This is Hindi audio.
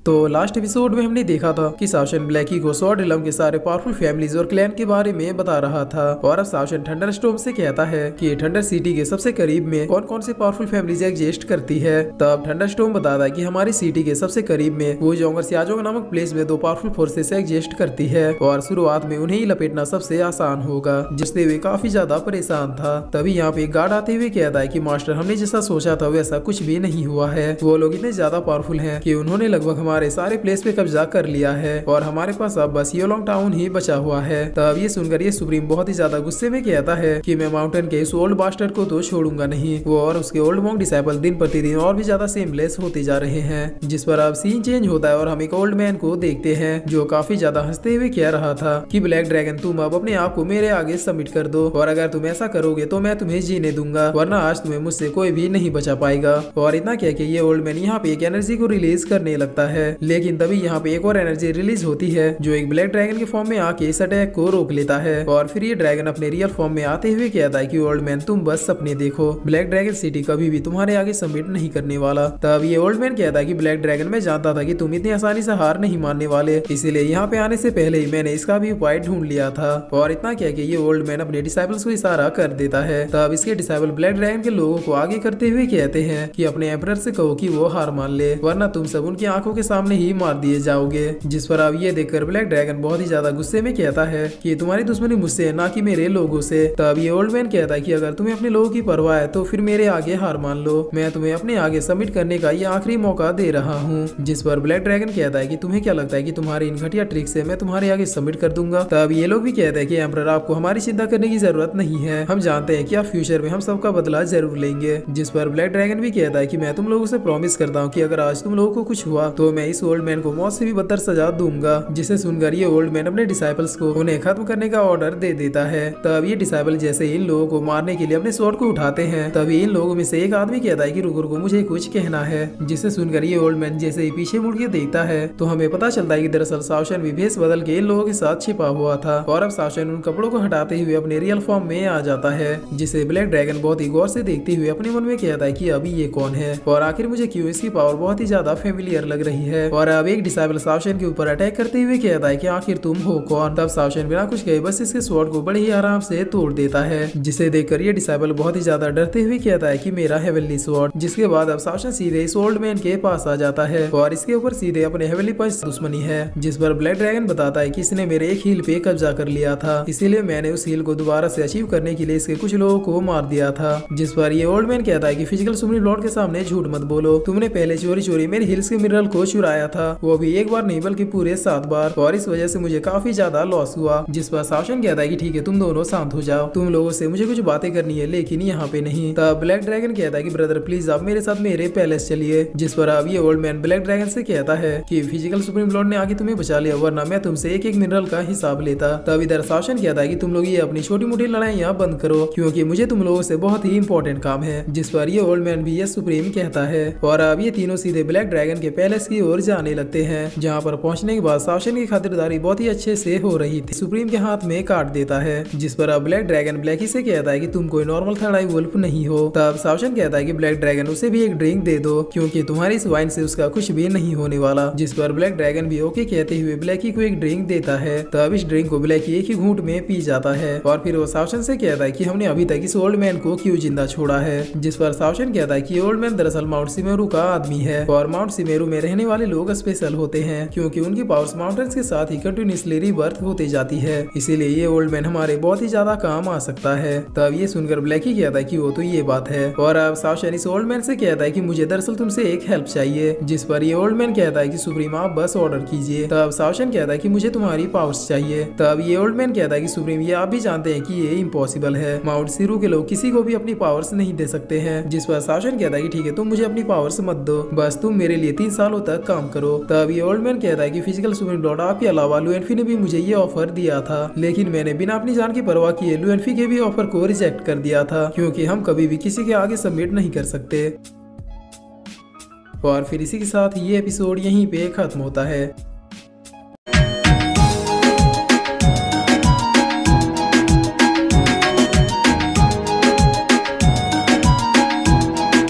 तो लास्ट एपिसोड में हमने देखा था कि साशन ब्लैकी को स्वॉर्ड रिलम के सारे पावरफुल फैमिलीज और क्लैन के बारे में बता रहा था और अब साशन थंडरस्टॉर्म से कहता है कि थंडर सिटी के सबसे करीब में कौन कौन से पावरफुल फैमिलीज एग्जिस्ट करती है। तब थंडरस्टॉर्म बताता है कि हमारी सिटी के सबसे करीब में वो जोंगर सियाजोंग नामक प्लेस में 2 पावरफुल फोर्सेस एग्जिस्ट करती है और शुरुआत में उन्हें ही लपेटना सबसे आसान होगा, जिससे वे काफी ज्यादा परेशान था। तभी यहाँ पे एक गार्ड आते हुए कहता है कि मास्टर, हमने जैसा सोचा था वैसा कुछ भी नहीं हुआ है। वो लोग इतने ज्यादा पावरफुल हैं कि उन्होंने लगभग हमारे सारे प्लेस पे कब्जा कर लिया है और हमारे पास अब बस योलोंग टाउन ही बचा हुआ है। तब ये सुनकर ये सुप्रीम बहुत ही ज्यादा गुस्से में कहता है कि मैं माउंटेन के इस ओल्ड बास्टर्ड को तो छोड़ूंगा नहीं। वो और उसके ओल्ड मॉन्क डिसाइपल दिन प्रतिदिन और भी ज्यादा सेमलेस होते जा रहे हैं, जिस पर अब सीन चेंज होता है और हम एक ओल्ड मैन को देखते हैं जो काफी ज्यादा हंसते हुए कह रहा था कि ब्लैक ड्रैगन, तुम अब अपने आप को मेरे आगे सबमिट कर दो और अगर तुम ऐसा करोगे तो मैं तुम्हें जीने दूंगा, वरना आज तुम्हें मुझसे कोई भी नहीं बचा पाएगा। और इतना कह के ये ओल्ड मैन यहाँ पे एक एनर्जी को रिलीज करने लगता है, लेकिन तभी यहाँ पे एक और एनर्जी रिलीज होती है जो एक ब्लैक ड्रैगन के फॉर्म में आके इस अटैक को रोक लेता है। और फिर ये ड्रैगन अपने रियल फॉर्म में आते हुए कहता है कि ओल्ड मैन, तुम बस सपने देखो, ब्लैक ड्रैगन सिटी कभी भी तुम्हारे आगे सबमिट नहीं करने वाला। तब ये ओल्ड मैन कहता है कि ब्लैक ड्रैगन, मैं जानता था कि तुम इतनी आसानी से हार नहीं मानने वाले, इसीलिए यहाँ पे आने से पहले ही मैंने इसका भी उपाय ढूंढ लिया था। और इतना कह के ये ओल्ड मैन अपने डिसाइपल्स को इशारा कर देता है। तब इसके डिसाइपल ब्लैक ड्रैगन के लोगों को आगे करते हुए कहते हैं कि अपने एम्परर से कहो कि वो हार मान ले, वरना तुम सब उनकी आंखों के सामने ही मार दिए जाओगे। जिस पर अब ये देखकर ब्लैक ड्रैगन बहुत ही ज्यादा गुस्से में कहता है कि तुम्हारी दुश्मनी मुझसे है, ना कि मेरे लोगों से। तब ये ओल्ड मैन कहता है कि अगर तुम्हें अपने लोगों की परवाह है तो फिर मेरे आगे हार मान लो, मैं तुम्हें अपने आगे सबमिट करने का ये आखिरी मौका दे रहा हूँ। जिस पर ब्लैक ड्रैगन कहता है कि तुम्हें क्या लगता है कि तुम्हारी इन घटिया ट्रिक से मैं तुम्हारे आगे सबमिट कर दूंगा। तब ये लोग भी कहते हैं कि एम्परर, आपको हमारी चिंता करने की जरूरत नहीं है, हम जानते हैं कि आप फ्यूचर में हम सबका बदला जरूर लेंगे। जिस पर ब्लैक ड्रैगन भी कहता है कि मैं तुम लोगों से प्रॉमिस करता हूँ कि अगर आज तुम लोगों को कुछ हुआ तो मैं इस ओल्ड मैन को मौत से भी बदतर सजा दूंगा। जिसे सुनकर ये ओल्ड मैन अपने डिसाइपल्स को उन्हें खत्म करने का ऑर्डर दे देता है। तब ये डिसाइपल जैसे इन लोगों को मारने के लिए अपने स्वॉर्ड को उठाते हैं, तभी इन लोगों में से एक आदमी कहता है कि रुको रुको, मुझे कुछ कहना है। जिसे सुनकर ये ओल्ड मैन जैसे ही पीछे मुड़ के देखता है तो हमें पता चलता है कि दरअसल साशन भी भेष बदल के इन लोगों के साथ छिपा हुआ था और अब साशन उन कपड़ों को हटाते हुए अपने रियल फॉर्म में आ जाता है। जिसे ब्लैक ड्रैगन बहुत ही गौर से देखते हुए अपने मन में कहता है कि अभी ये कौन है और आखिर मुझे क्यों इसकी पावर बहुत ही ज्यादा फेमिलियर लग रही है। और अब एक डिसाइपल साशन के ऊपर अटैक करते हुए कहता है कि आखिर तुम हो कौन। तब साशन बिना कुछ कहे बस इसके स्वॉर्ड को बड़े ही आराम से तोड़ देता है। जिसे देखकर ये डिसाइपल बहुत ही ज्यादा डरते हुए कहता है कि मेरा हेवनली स्वॉर्ड। जिसके बाद अब साशन सीधे इस ओल्ड मैन के पास आ जाता है और इसके ऊपर सीधे अपने हेवनली पंच दुश्मनी है। जिस पर ब्लैक ड्रैगन बताता है कि इसने मेरे एक हील पे कब्जा कर लिया था, इसीलिए मैंने उस हील को दोबारा से अचीव करने के लिए इसके कुछ लोगों को मार दिया था। जिस पर ये ओल्ड मैन कहता है कि फिजिकल सुप्रीम लॉर्ड के सामने झूठ मत बोलो, तुमने पहले चोरी चोरी मेरे हिल्स के मिनरल को चुराया था, वो भी एक बार नहीं बल्कि पूरे 7 बार, और इस वजह से मुझे काफी ज्यादा लॉस हुआ। जिस पर साशन कहता है कि ठीक है, तुम दोनों शांत हो जाओ, तुम लोगों से मुझे कुछ बातें करनी है लेकिन यहाँ पे नहीं। तब ब्लैक ड्रैगन कहता है कि ब्रदर प्लीज आप मेरे साथ मेरे पैलेस चलिए। जिस पर अब ये ओल्ड मैन ब्लैक ड्रैगन से कहता है कि फिजिकल सुप्रीम लॉर्ड ने आके तुम्हें बचा लिया, वरना मैं तुमसे एक एक मिनरल का हिसाब लेता। तब इधर साशन कहता है कि तुम लोग ये अपनी छोटी मोटी लड़ाइयाँ बंद करो क्योंकि मुझे तुम लोगों से बहुत ही इंपॉर्टेंट काम है। जिस पर ये ओल्ड मैन भी यस सुप्रीम कहता है और अब ये तीनों सीधे ब्लैक ड्रैगन के पैलेस की ओर जाने लगते हैं, जहाँ पर पहुंचने के बाद साशन की खातिरदारी बहुत ही अच्छे से हो रही थी। सुप्रीम के हाथ में काट देता है। जिस पर अब ब्लैक ड्रैगन ब्लैकी से कहता है कि तुम कोई नॉर्मल थर्ड आई वुल्फ नहीं हो। तब साशन कहता है कि ब्लैक ड्रैगन उसे भी एक ड्रिंक दे दो क्योंकि तुम्हारी इस वाइन से उसका कुछ भी नहीं होने वाला। जिस पर ब्लैक ड्रैगन भी ओके कहते हुए ब्लैकी को एक ड्रिंक देता है। तब इस ड्रिंक को ब्लैकी एक ही घूंट में पी जाता है और फिर वो साशन से कहता है कि हमने अभी तक इस ओल्ड मैन को क्यों जिंदा छोड़ा है। जिस पर साशन कहता है कि ओल्ड मैन दरअसल माउंट सिमेरू का आदमी है और माउंट सिमेरू में रहने वाले लोग स्पेशल होते हैं क्योंकि उनकी पावर्स माउंटेन्स के साथ ही कंटिन्यूसली रीबर्थ होते जाती है, इसीलिए ये ओल्ड मैन हमारे बहुत ही ज्यादा काम आ सकता है। तब ये सुनकर ब्लैकी कहता है कि वो तो ये बात है और अब साशन इस ओल्ड मैन से कहता है कि मुझे दरअसल तुमसे एक हेल्प चाहिए। जिस पर ये ओल्ड मैन कहता है कि सुप्रीम आप बस ऑर्डर कीजिए। तब साशन कहता है कि मुझे तुम्हारी पावर्स चाहिए। तब ये ओल्ड मैन कहता है कि सुप्रीम ये आप भी जानते हैं कि ये इम्पॉसिबल है, माउंट सिरू के लोग किसी को भी अपनी पावर्स नहीं दे सकते हैं। जिस पर साशन कहता है कि ठीक है, तुम मुझे अपनी पावर्स मत दो, बस तुम मेरे लिए 3 सालों तक काम करो। तब ये ओल्ड मैन कहता है कि फिजिकल सुप्रीम लॉर्ड आपके अलावा लुएनफी ने भी मुझे ये ऑफर दिया था, लेकिन मैंने बिना अपनी जान की परवाह किए लुएनफी के भी ऑफर को रिजेक्ट कर दिया था क्योंकि हम कभी भी किसी के आगे सबमिट नहीं कर सकते। और फिर इसी के साथ ये एपिसोड यहीं पे खत्म होता है।